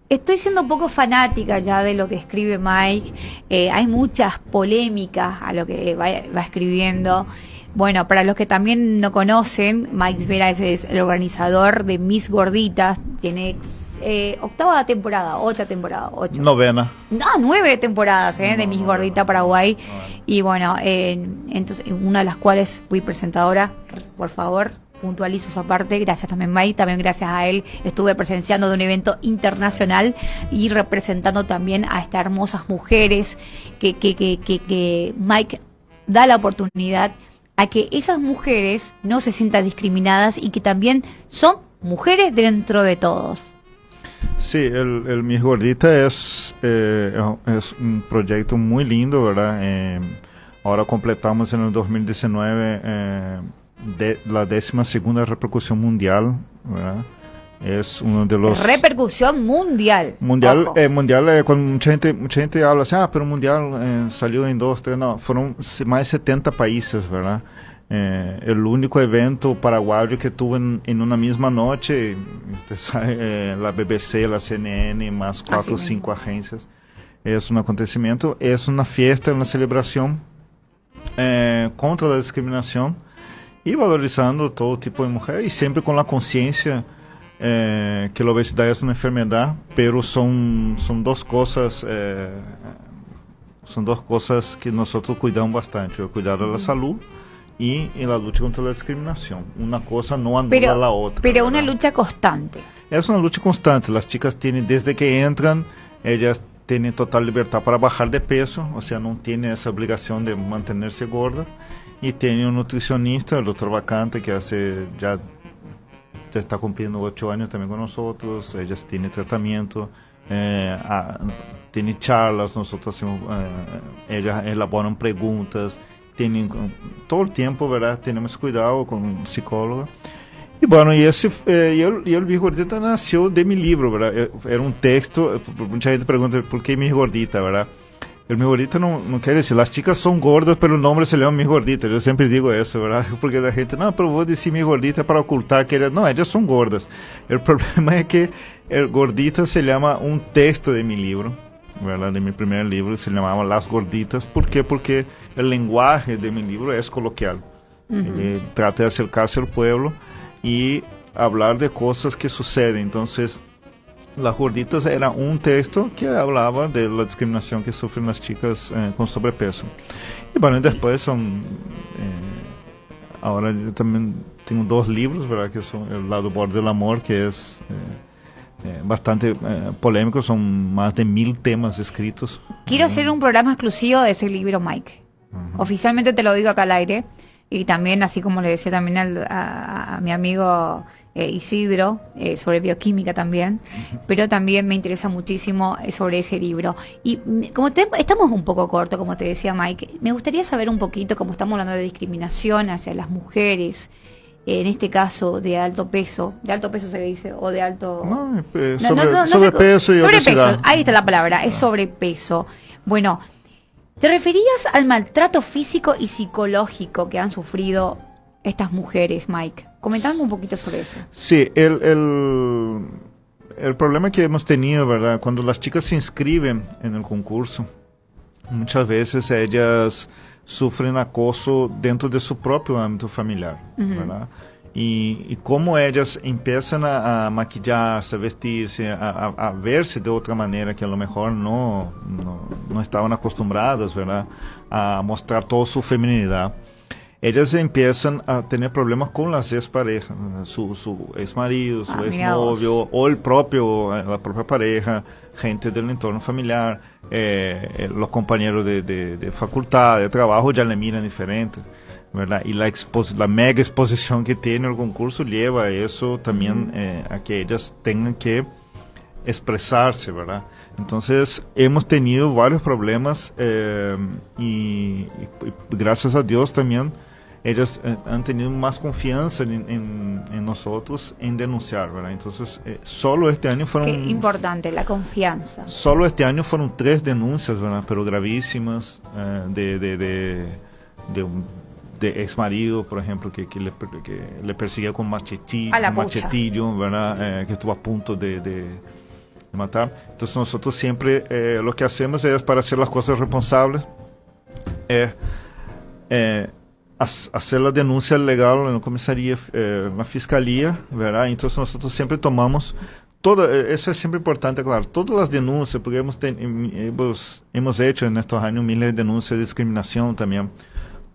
Estoy siendo un poco fanática ya de lo que escribe Mike. Hay muchas polémicas a lo que va escribiendo. Bueno, para los que también no conocen, Mike Vera es el organizador de Miss Gorditas. Tiene octava temporada, ocho. Novena. Ah, 9 temporadas de Miss Gordita Paraguay. Y bueno, entonces una de las cuales fui presentadora. Por favor, puntualizo esa parte. Gracias también, Mike. También gracias a él estuve presenciando de un evento internacional y representando también a estas hermosas mujeres que Mike da la oportunidad a que esas mujeres no se sientan discriminadas y que también son mujeres dentro de todos. Sí, el Miss Gordita es un proyecto muy lindo, ¿verdad? Ahora completamos en el 2019 la 12ª repercusión mundial, ¿verdad? Es uno de los... Repercusión mundial. Mundial, cuando mucha gente habla así, pero mundial salió en 2, 3, no, fueron más de 70 países, ¿verdad? El único evento paraguayo que tuvo en una misma noche, usted sabe, la BBC, la CNN, más 4 o 5 agencias. Es un acontecimiento, es una fiesta, una celebración contra la discriminación y valorizando todo tipo de mujer y siempre con la conciencia que la obesidad es una enfermedad, pero son dos cosas que nosotros cuidamos bastante, el cuidado de la salud y la lucha contra la discriminación. Una cosa no anula la otra. Pero una lucha constante. Es una lucha constante. Las chicas tienen, desde que entran, ellas tienen total libertad para bajar de peso, o sea, no tienen esa obligación de mantenerse gorda. Y tienen un nutricionista, el doctor Vacante, que ya está cumpliendo 8 años también con nosotros. Ellas tienen tratamiento, tienen charlas, nosotros hacemos, ellas elaboran preguntas, tienen todo el tiempo, ¿verdad? Tenemos cuidado con un psicólogo. Y bueno, y el Miss Gordita nació de mi libro, ¿verdad? Era un texto, mucha gente pregunta, ¿por qué Miss Gordita, verdad? El Miss Gordita no quiere decir, las chicas son gordas, pero el nombre se llama Miss Gordita. Yo siempre digo eso, ¿verdad? Porque la gente, no, pero voy a decir Miss Gordita para ocultar que no, ellas son gordas. El problema es que el Gordita se llama un texto de mi libro, ¿verdad? De mi primer libro, se llamaba Las Gorditas. ¿Por qué? Porque el lenguaje de mi libro es coloquial. Trata de acercarse al pueblo y hablar de cosas que suceden. Entonces, Las Gorditas era un texto que hablaba de la discriminación que sufren las chicas con sobrepeso. Y bueno, después ahora yo también tengo 2 libros, ¿verdad? Que son El lado borde del amor, que es bastante polémico, son más de 1000 temas escritos. Quiero hacer un programa exclusivo de ese libro, Mike. Oficialmente te lo digo acá al aire. Y también, así como le decía también a mi amigo Isidro, sobre bioquímica también, pero también me interesa muchísimo sobre ese libro. Y como estamos un poco cortos, como te decía Mike, me gustaría saber un poquito, como estamos hablando de discriminación hacia las mujeres, en este caso de alto peso se le dice, o de alto... Sobrepeso y obesidad. Ahí está la palabra, es sobrepeso. Bueno, ¿te referías al maltrato físico y psicológico que han sufrido estas mujeres, Mike? Comentame un poquito sobre eso. Sí, el problema que hemos tenido, ¿verdad? Cuando las chicas se inscriben en el concurso, muchas veces ellas sufren acoso dentro de su propio ámbito familiar, ¿verdad? Y cómo ellas empiezan a maquillarse, a vestirse, a verse de otra manera que a lo mejor no estaban acostumbradas, ¿verdad? A mostrar toda su feminidad. Ellas empiezan a tener problemas con las exparejas, su exmarido, su exnovio, o la propia pareja, gente del entorno familiar, los compañeros de facultad, de trabajo ya le miran diferente, ¿verdad? Y la mega exposición que tiene el concurso lleva a eso también, a que ellas tengan que expresarse, ¿verdad? Entonces hemos tenido varios problemas y gracias a Dios también ellas han tenido más confianza en nosotros en denunciar, ¿verdad? Entonces solo este año fueron... Qué importante, la confianza. Solo este año fueron 3 denuncias, ¿verdad? Pero gravísimas, de de ex marido, por ejemplo, que le perseguía con A la machetillo, ¿verdad? Que estuvo a punto de matar. Entonces nosotros siempre lo que hacemos es, para hacer las cosas responsables, hacer la denuncia legal en la comisaría, en la fiscalía, ¿verdad? Entonces nosotros siempre tomamos eso es siempre importante, claro, todas las denuncias, porque hemos hecho en estos años miles de denuncias de discriminación también.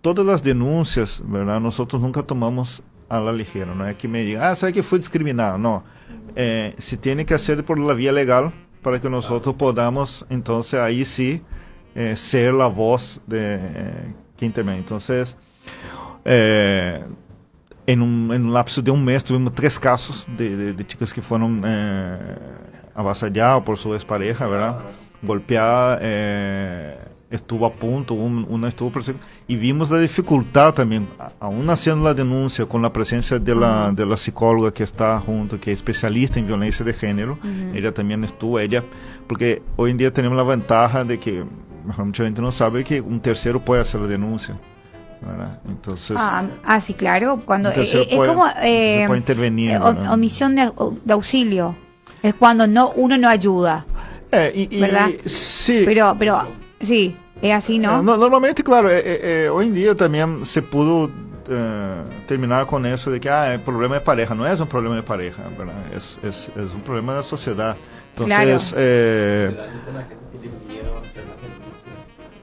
Todas las denuncias, ¿verdad? Nosotros nunca tomamos a la ligera, no es que me digan, sabe que fue discriminado, no. Se tiene que hacer por la vía legal para que nosotros podamos, entonces, ahí sí, ser la voz de que interviene. Entonces, en un lapso de un mes tuvimos 3 casos de chicas que fueron avasalladas por su expareja, ¿verdad? Golpeada, estuvo a punto, una estuvo perseguida. Y vimos la dificultad también, aún haciendo la denuncia, con la presencia de la psicóloga que está junto, que es especialista en violencia de género. Ella también estuvo, porque hoy en día tenemos la ventaja de que, mucha gente no sabe que un tercero puede hacer la denuncia, ¿verdad? Entonces, sí, claro, cuando es puede, como puede intervenir, omisión de auxilio, es cuando uno no ayuda, ¿verdad? Sí, pero sí, es así, ¿no? Normalmente, claro, hoy en día también se pudo terminar con eso de que el problema de pareja no es un problema de pareja, ¿verdad? Es un problema de la sociedad. Entonces,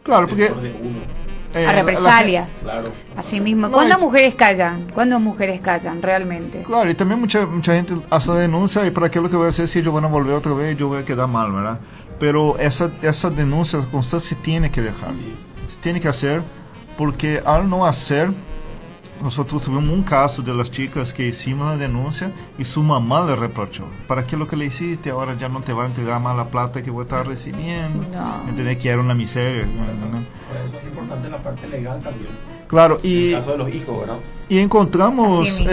claro, porque a represalias. Claro. Así mismo. ¿Cuándo mujeres callan? ¿Cuándo mujeres callan realmente? Claro, y también mucha gente hace denuncia y para qué es lo que voy a hacer si yo voy a volver otra vez, yo voy a quedar mal, ¿verdad? Pero esa denuncia constante se tiene que dejar, se tiene que hacer, porque al no hacer, nosotros tuvimos un caso de las chicas que hicimos la denuncia y su mamá le reprochó, ¿para qué lo que le hiciste? Ahora ya no te va a entregar más la plata que voy a estar recibiendo. ¿Entendés? Que era una miseria, ¿no? Eso es importante la parte legal también. Claro, y en el caso de los hijos, ¿verdad? Y encontramos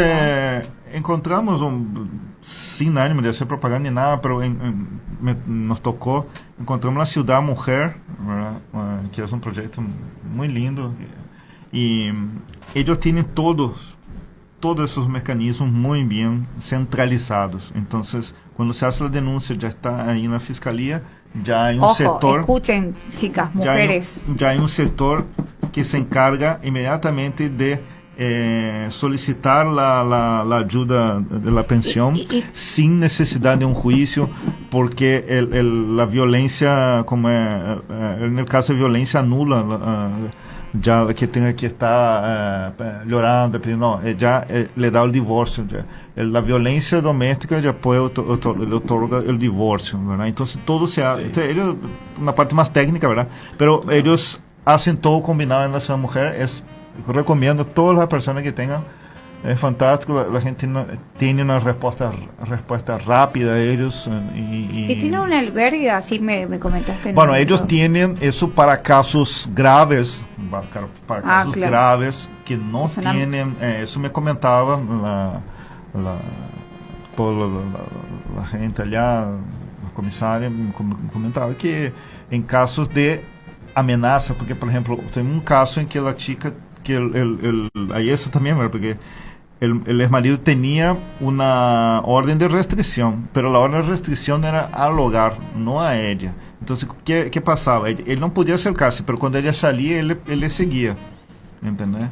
sin ánimo de hacer propaganda ni nada, pero nos tocó, encontramos la Ciudad Mujer, ¿verdad? Que es un proyecto muy lindo, y ellos tienen todos esos mecanismos muy bien centralizados. Entonces, cuando se hace la denuncia, ya está ahí en la fiscalía, ya hay un sector. Escuchen, chicas, mujeres. Ya hay un sector que se encarga inmediatamente de solicitar la ayuda de la pensión sin necesidad de un juicio, porque la violencia, como en el caso de violencia nula, ya que tenga que estar llorando, no, ya le da el divorcio. La violencia doméstica ya puede otorgar el divorcio, ¿verdad? Entonces todo se hace, ellos, una parte más técnica, ¿verdad? Pero ellos hacen todo combinado en la Ciudad Mujer. Recomiendo a todas las personas que tengan, es fantástico, la gente tiene una respuesta rápida a ellos. Y tienen un albergue, así me comentaste. Bueno, ellos tienen eso para casos graves, para casos graves que no tienen, eso me comentaba toda la gente allá, la comisaria me comentaba que en casos de amenaza, porque por ejemplo, tem un caso en que la chica, que ahí eso también, ¿verdad? Porque el exmarido tenía una orden de restricción, pero la orden de restricción era al hogar, no a ella. Entonces, ¿qué pasaba? Él no podía acercarse, pero cuando ella salía, él le seguía, ¿entendés?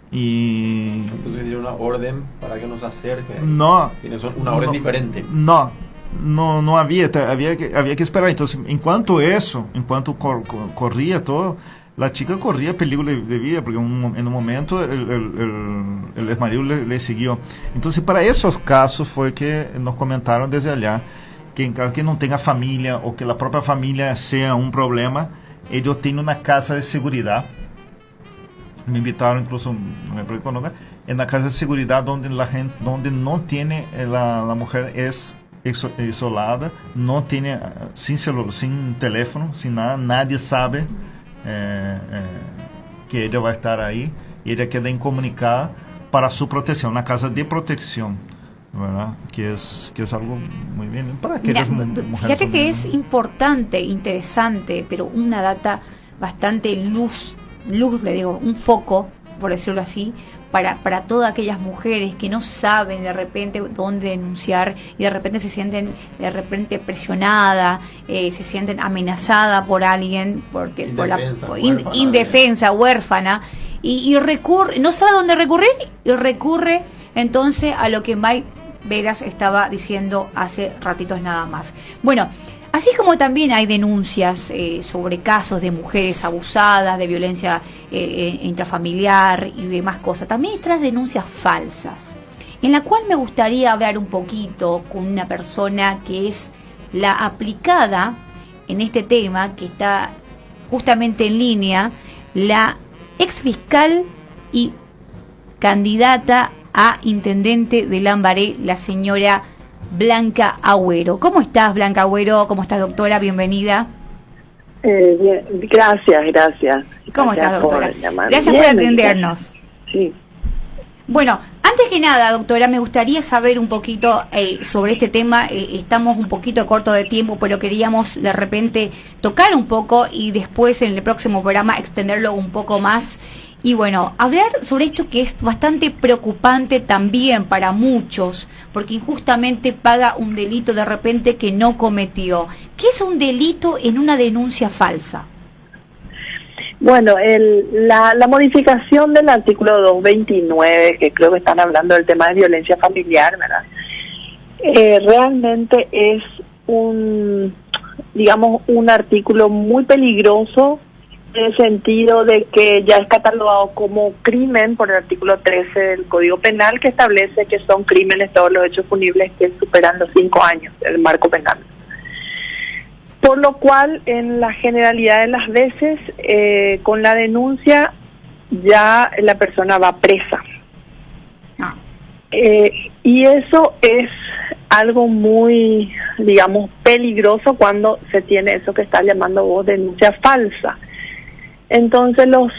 Y entonces dieron una orden para que no se acerque. No. Tienes una orden diferente. No había que esperar. Entonces, en cuanto corría todo, la chica corría peligro de vida, porque en un momento el exmarido le siguió. Entonces, para esos casos fue que nos comentaron desde allá que en caso que no tenga familia o que la propia familia sea un problema, ellos tienen una casa de seguridad. Me invitaron incluso, en la casa de seguridad donde donde no tiene, la mujer es isolada, no tiene, sin celular, sin teléfono, sin nada, nadie sabe que ella va a estar ahí, y ella queda incomunicada para su protección, una casa de protección, ¿verdad? Que es algo muy bien para aquellas mujeres. Fíjate que es importante, interesante, pero una data bastante luz, le digo, un foco por decirlo así, para todas aquellas mujeres que no saben de repente dónde denunciar y de repente se sienten presionadas, se sienten amenazadas por alguien, porque indefensa, huérfana, y recurre, no sabe dónde recurrir, y recurre entonces a lo que Mike Veras estaba diciendo hace ratitos nada más. Bueno, así como también hay denuncias sobre casos de mujeres abusadas, de violencia intrafamiliar y demás cosas, también están denuncias falsas, en la cual me gustaría hablar un poquito con una persona que es la aplicada en este tema, que está justamente en línea, la ex fiscal y candidata a intendente de Lambaré, la señora Blanca Agüero. ¿Cómo estás, Blanca Agüero? ¿Cómo estás, doctora? Bienvenida. Bien, gracias. ¿Cómo estás, doctora? Gracias bien, por atendernos. Sí. Bueno, antes que nada, doctora, me gustaría saber un poquito sobre este tema. Estamos un poquito corto de tiempo, pero queríamos de repente tocar un poco y después en el próximo programa extenderlo un poco más. Y bueno, hablar sobre esto que es bastante preocupante también para muchos, porque injustamente paga un delito de repente que no cometió. ¿Qué es un delito en una denuncia falsa? Bueno, la modificación del artículo 229, que creo que están hablando del tema de violencia familiar, ¿verdad? Realmente es un artículo muy peligroso, en el sentido de que ya es catalogado como crimen por el artículo 13 del Código Penal, que establece que son crímenes todos los hechos punibles que superan los 5 años del marco penal. Por lo cual, en la generalidad de las veces, con la denuncia ya la persona va presa. Y eso es algo muy, peligroso cuando se tiene eso que está llamando vos denuncia falsa. Entonces los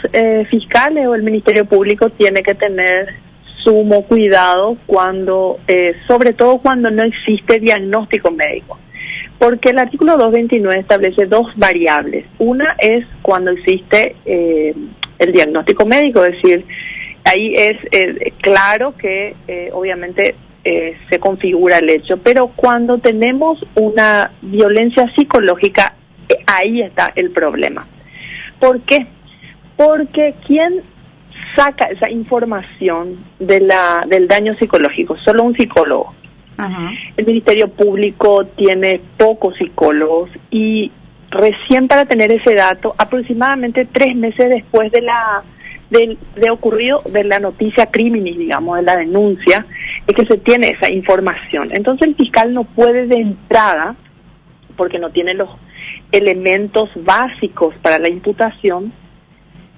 fiscales o el Ministerio Público tiene que tener sumo cuidado cuando, sobre todo cuando no existe diagnóstico médico, porque el artículo 229 establece 2 variables. Una es cuando existe el diagnóstico médico, es decir, ahí es claro que obviamente se configura el hecho, pero cuando tenemos una violencia psicológica, ahí está el problema. ¿Por qué? Porque ¿quién saca esa información del daño psicológico? Solo un psicólogo. Ajá. El Ministerio Público tiene pocos psicólogos y recién para tener ese dato, aproximadamente 3 meses después de ocurrido de la noticia criminis, de la denuncia, es que se tiene esa información. Entonces el fiscal no puede de entrada, porque no tiene los elementos básicos para la imputación,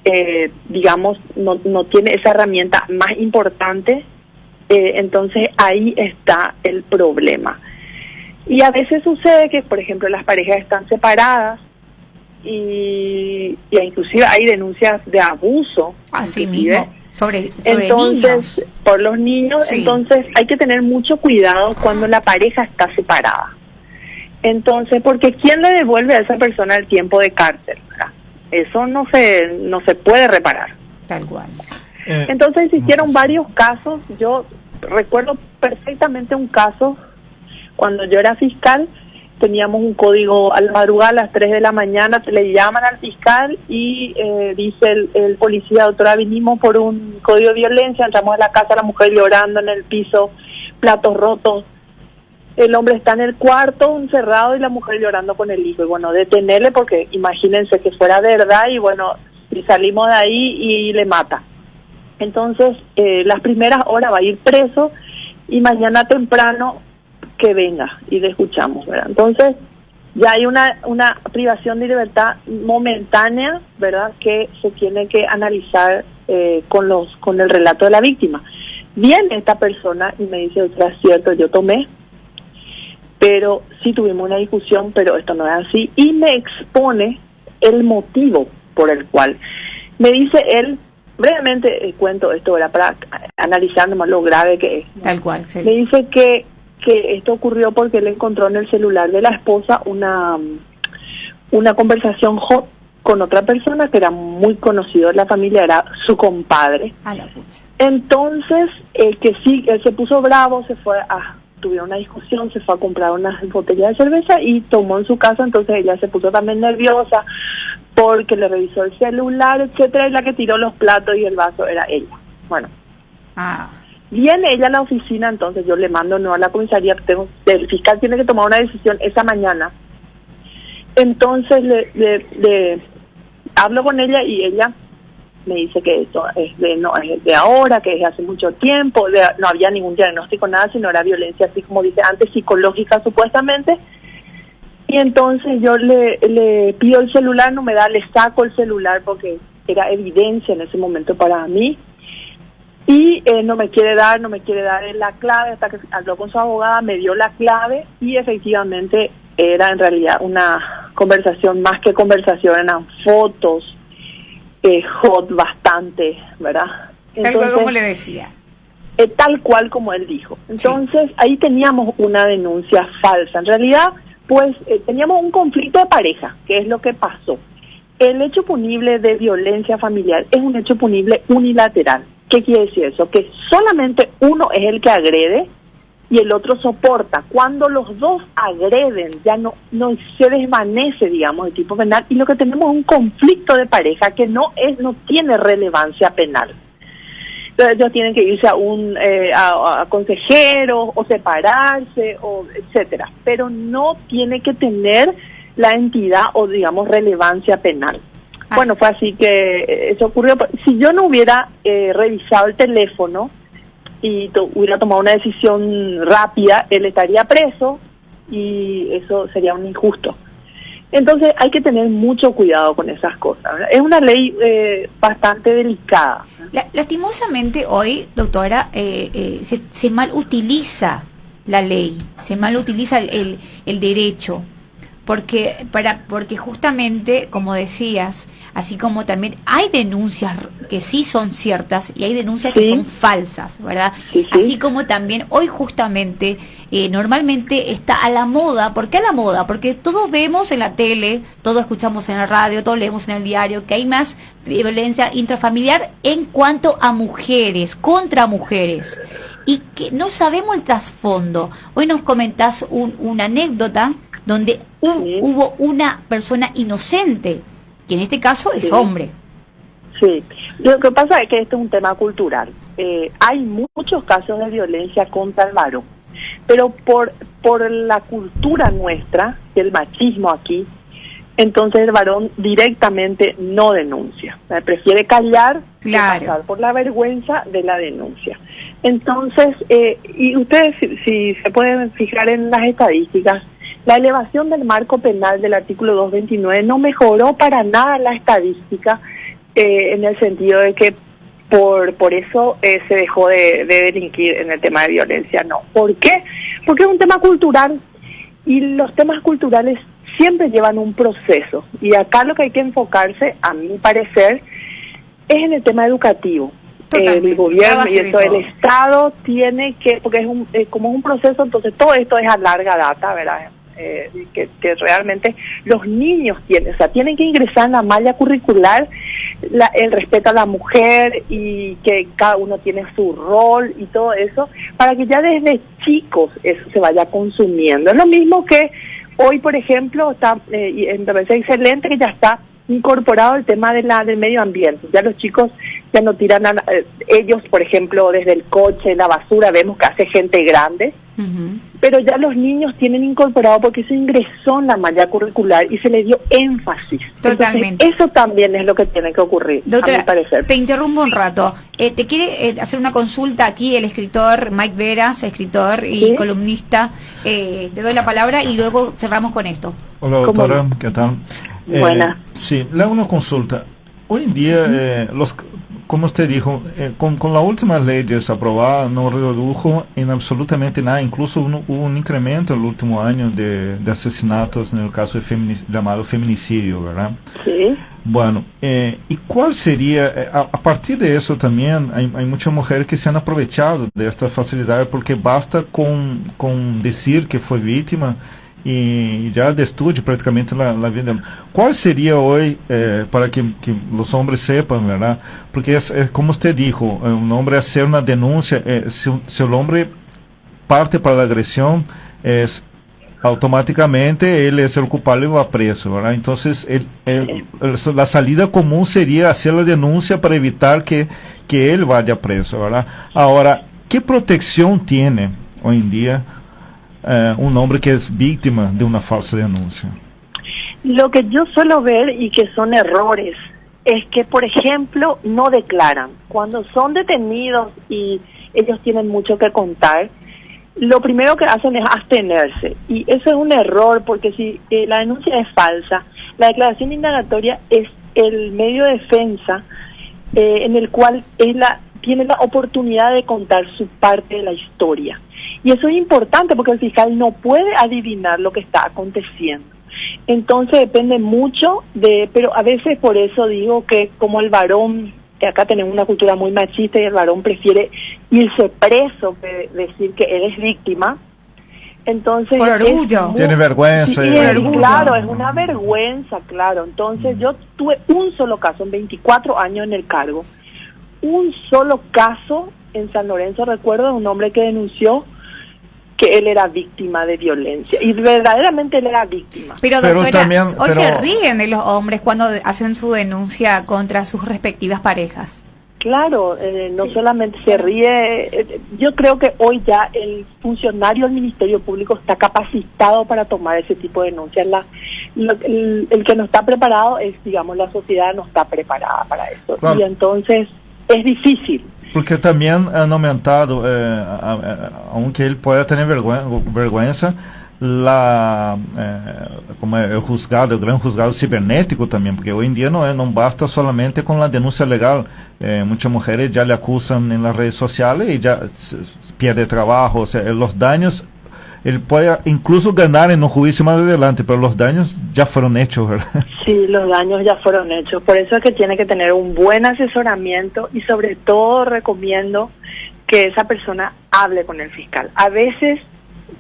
no tiene esa herramienta más importante, entonces ahí está el problema. Y a veces sucede que, por ejemplo, las parejas están separadas y inclusive hay denuncias de abuso. Así mismo, sobre entonces, niños. Por los niños, sí. Entonces hay que tener mucho cuidado cuando la pareja está separada. Entonces, porque ¿quién le devuelve a esa persona el tiempo de cárcel? ¿Verdad? Eso no se puede reparar. Tal cual. Entonces se hicieron varios casos. Yo recuerdo perfectamente un caso cuando yo era fiscal. Teníamos un código a la madrugada, a las 3 de la mañana, le llaman al fiscal y dice el policía: doctora, vinimos por un código de violencia, entramos a la casa, la mujer llorando en el piso, platos rotos. El hombre está en el cuarto encerrado y la mujer llorando con el hijo. Y bueno, detenerle, porque imagínense que fuera verdad, y bueno, y salimos de ahí y le mata. Entonces, las primeras horas va a ir preso y mañana temprano que venga y le escuchamos, ¿verdad? Entonces, ya hay una privación de libertad momentánea, ¿verdad?, que se tiene que analizar con el relato de la víctima. Viene esta persona y me dice: doctora, es cierto, yo tomé, pero sí tuvimos una discusión, pero esto no es así, y me expone el motivo por el cual. Me dice él, brevemente cuento esto, ¿verdad?, para analizar nomás lo grave que es, ¿no? Tal cual, sí. Me dice que esto ocurrió porque él encontró en el celular de la esposa una conversación hot con otra persona que era muy conocido de la familia, era su compadre. A la pucha. Entonces, que sí, él se puso bravo, tuvieron una discusión, se fue a comprar unas botellas de cerveza y tomó en su casa. Entonces ella se puso también nerviosa porque le revisó el celular, etcétera, y la que tiró los platos y el vaso era ella. Bueno, viene ella a la oficina, entonces yo le mando no a la comisaría, el fiscal tiene que tomar una decisión esa mañana. Entonces le hablo con ella y ella me dice que eso no es de ahora, que es de hace mucho tiempo, no había ningún diagnóstico, nada, sino era violencia, así como dice antes, psicológica supuestamente. Y entonces yo le pido el celular, no me da, le saco el celular porque era evidencia en ese momento para mí. Y no me quiere dar la clave, hasta que habló con su abogada, me dio la clave y efectivamente era en realidad una conversación, más que conversación, eran fotos, hot bastante, ¿verdad? Tal cual como le decía. Tal cual como él dijo. Entonces, ahí teníamos una denuncia falsa. En realidad, pues, teníamos un conflicto de pareja, que es lo que pasó. El hecho punible de violencia familiar es un hecho punible unilateral. ¿Qué quiere decir eso? Que solamente uno es el que agrede y el otro soporta. Cuando los dos agreden, ya no se desvanece, digamos, el tipo penal, y lo que tenemos es un conflicto de pareja que no tiene relevancia penal. Entonces ellos tienen que irse a consejeros o separarse, o etcétera, pero no tiene que tener la entidad o, digamos, relevancia penal. Bueno, fue así que eso ocurrió. Si yo no hubiera revisado el teléfono y hubiera tomado una decisión rápida, él estaría preso y eso sería un injusto. Entonces hay que tener mucho cuidado con esas cosas, ¿verdad? Es una ley bastante delicada. Lastimosamente hoy, doctora, se mal utiliza la ley, se mal utiliza el derecho. Porque justamente, como decías, así como también hay denuncias que sí son ciertas y hay denuncias que son falsas, ¿verdad? Sí. Así como también hoy justamente, normalmente está a la moda. ¿Por qué a la moda? Porque todos vemos en la tele, todos escuchamos en la radio, todos leemos en el diario que hay más violencia intrafamiliar en cuanto a mujeres, contra mujeres, y que no sabemos el trasfondo. Hoy nos comentás una anécdota donde hubo una persona inocente, que en este caso es hombre. Sí, lo que pasa es que este es un tema cultural. Hay muchos casos de violencia contra el varón, pero por la cultura nuestra, el machismo aquí, entonces el varón directamente no denuncia. Prefiere callar, claro, pasar por la vergüenza de la denuncia. Entonces, y ustedes si se pueden fijar en las estadísticas, la elevación del marco penal del artículo 229 no mejoró para nada la estadística, en el sentido de que por eso se dejó de delinquir en el tema de violencia. No. ¿Por qué? Porque es un tema cultural y los temas culturales siempre llevan un proceso. Y acá lo que hay que enfocarse, a mi parecer, es en el tema educativo. El gobierno y eso, el Estado tiene que, porque como es un proceso, entonces todo esto es a larga data, ¿verdad? Que realmente los niños tienen que ingresar en la malla curricular el respeto a la mujer y que cada uno tiene su rol y todo eso, para que ya desde chicos eso se vaya consumiendo. Es lo mismo que hoy, por ejemplo, y me parece excelente que ya está incorporado el tema del medio ambiente. Ya los chicos ya no tiran ellos, por ejemplo, desde el coche, la basura, vemos que hace gente grande, pero ya los niños tienen incorporado, porque eso ingresó en la malla curricular y se le dio énfasis. Totalmente. Entonces, eso también es lo que tiene que ocurrir, doctora, a mi parecer. Te interrumpo un rato. Te quiere hacer una consulta aquí el escritor Mike Veras, escritor y columnista. Te doy la palabra y luego cerramos con esto. Hola, doctora, ¿qué tal? Buena. Sí, le hago una consulta. Hoy en día, como usted dijo, con la última ley desaprobada no redujo en absolutamente nada, incluso hubo un incremento en el último año de asesinatos en el caso de llamado feminicidio, ¿verdad? Sí. Bueno, ¿y cuál sería, a partir de eso también hay muchas mujeres que se han aprovechado de esta facilidad, porque basta con decir que fue víctima y ya destruye prácticamente la vida. ¿Cuál sería hoy, para que los hombres sepan, verdad? Porque es como usted dijo, un hombre hacer una denuncia, si el hombre parte para la agresión, es automáticamente él es el culpable y va preso, ¿verdad? Entonces la salida común sería hacer la denuncia para evitar que él vaya preso, ¿verdad? Ahora, ¿qué protección tiene hoy en día un hombre que es víctima de una falsa denuncia? Lo que yo suelo ver y que son errores es que, por ejemplo, no declaran. Cuando son detenidos y ellos tienen mucho que contar, lo primero que hacen es abstenerse. Y eso es un error, porque si la denuncia es falsa, la declaración indagatoria es el medio de defensa en el cual tiene la oportunidad de contar su parte de la historia. Y eso es importante porque el fiscal no puede adivinar lo que está aconteciendo. Entonces depende mucho pero a veces por eso digo que como el varón, que acá tenemos una cultura muy machista y el varón prefiere irse preso que decir que él es víctima. Entonces por orgullo. Tiene vergüenza. Sí, claro, es una vergüenza, claro. Entonces yo tuve un solo caso en 24 años en el cargo. Un solo caso en San Lorenzo, recuerdo, de un hombre que denunció que él era víctima de violencia. Y verdaderamente él era víctima. Pero doctora, hoy se ríen de los hombres cuando hacen su denuncia contra sus respectivas parejas. Claro, no solamente se ríe, yo creo que hoy ya el funcionario del Ministerio Público está capacitado para tomar ese tipo de denuncias. El que no está preparado es, digamos, la sociedad no está preparada para eso. Claro. Y entonces es difícil. Porque también han aumentado, aunque él pueda tener vergüenza, como el juzgado, el gran juzgado cibernético también, porque hoy en día no basta solamente con la denuncia legal. Muchas mujeres ya le acusan en las redes sociales y ya pierde trabajo. O sea, los daños, él puede incluso ganar en un juicio más adelante, pero los daños ya fueron hechos, ¿verdad? Sí, los daños ya fueron hechos. Por eso es que tiene que tener un buen asesoramiento y sobre todo recomiendo que esa persona hable con el fiscal. A veces,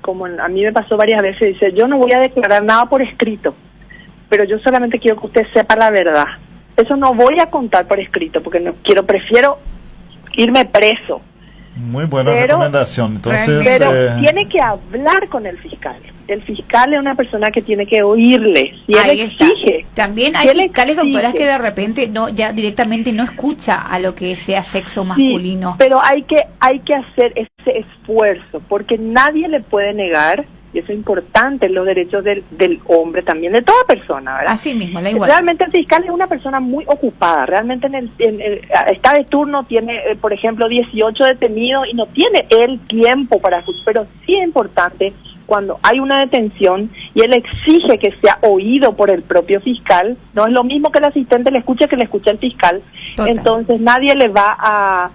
como a mí me pasó varias veces, dice, yo no voy a declarar nada por escrito, pero yo solamente quiero que usted sepa la verdad. Eso no voy a contar por escrito, porque prefiero irme preso. Muy buena recomendación. Entonces, pero tiene que hablar con el fiscal. El fiscal es una persona que tiene que oírle. Y él exige. Está. También hay fiscales, doctoras, que de repente ya directamente no escucha a lo que sea sexo masculino. Sí, pero hay que hacer ese esfuerzo, porque nadie le puede negar, y eso es importante, los derechos del hombre también, de toda persona, ¿verdad? Así mismo, la igualdad. Realmente el fiscal es una persona muy ocupada, realmente está de turno, tiene, por ejemplo, 18 detenidos y no tiene el tiempo para escuchar, pero sí es importante cuando hay una detención y él exige que sea oído por el propio fiscal, no es lo mismo que el asistente le escuche que le escuche el fiscal. Total. Entonces nadie le va a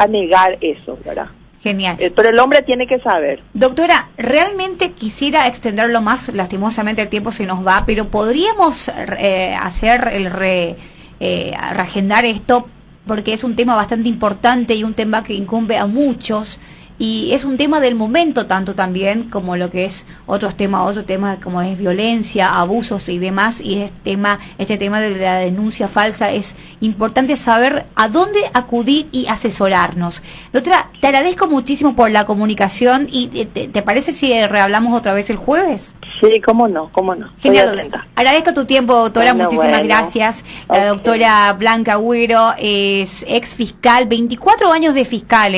negar eso, ¿verdad? Genial. Pero el hombre tiene que saber. Doctora, realmente quisiera extenderlo más, lastimosamente el tiempo se nos va, pero podríamos reagendar esto, porque es un tema bastante importante y un tema que incumbe a muchos, y es un tema del momento tanto también como lo que es otro tema como es violencia, abusos y demás, y este tema de la denuncia falsa. Es importante saber a dónde acudir y asesorarnos. Doctora, te agradezco muchísimo por la comunicación y ¿te parece si rehablamos otra vez el jueves? Sí, cómo no. Genial. Agradezco tu tiempo, doctora, muchísimas gracias. La doctora Blanca Agüero es ex fiscal, 24 años de fiscal,